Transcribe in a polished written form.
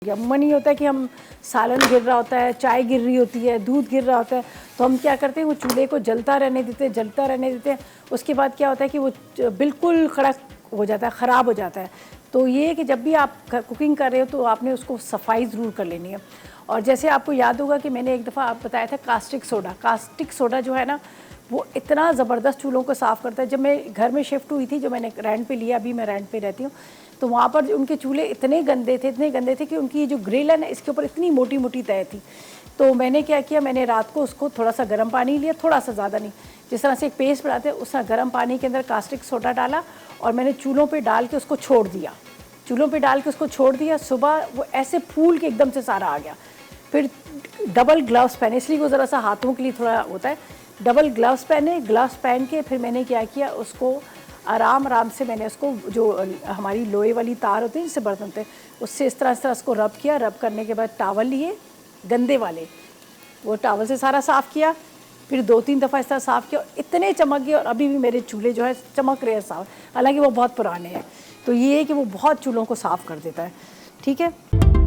अमूमन ये होता है कि हम सालन गिर रहा होता है, चाय गिर रही होती है, दूध गिर रहा होता है, तो हम क्या करते हैं वो चूल्हे को जलता रहने देते हैं। उसके बाद क्या होता है कि वो बिल्कुल कड़क हो जाता है, ख़राब हो जाता है। तो ये कि जब भी आप कुकिंग कर रहे हो तो आपने उसको सफाई ज़रूर कर लेनी है। और जैसे आपको याद होगा कि मैंने एक दफ़ा आप बताया था कास्टिक सोडा जो है ना, वो इतना ज़बरदस्त चूल्हों को साफ़ करता है। जब मैं घर में शिफ्ट हुई थी, जो मैंने रेंट पे लिया, अभी मैं रेंट पे रहती हूँ, तो वहाँ पर उनके चूल्हे इतने गंदे थे कि उनकी जो ग्रिल है ना, इसके ऊपर इतनी मोटी मोटी तय थी। तो मैंने क्या किया, मैंने रात को उसको थोड़ा सा गर्म पानी लिया, थोड़ा सा ज़्यादा नहीं, जिस तरह से एक पेस्ट बनाते हैं उस तरह गर्म पानी के अंदर कास्टिक सोडा डाला और मैंने चूल्हों पे डाल के उसको छोड़ दिया। सुबह वो ऐसे फूल के एकदम से सारा आ गया। फिर डबल ग्लव्स पहने, इसलिए वो ज़रा सा हाथों के लिए थोड़ा होता है, डबल ग्लव्स पहन के फिर मैंने क्या किया, उसको आराम से मैंने उसको, जो हमारी लोहे वाली तार होती है जिससे बर्तन होते हैं, उससे इस तरह उसको रब किया। रब करने के बाद टावल लिए गंदे वाले, वो टावल से सारा साफ़ किया। फिर 2-3 दफ़ा इस तरह साफ़ किया, इतने चमक गए और अभी भी मेरे चूल्हे जो है चमक रहे हैं साफ़, हालांकि वो बहुत पुराने हैं। तो ये है कि वो बहुत चूल्हों को साफ़ कर देता है। ठीक है।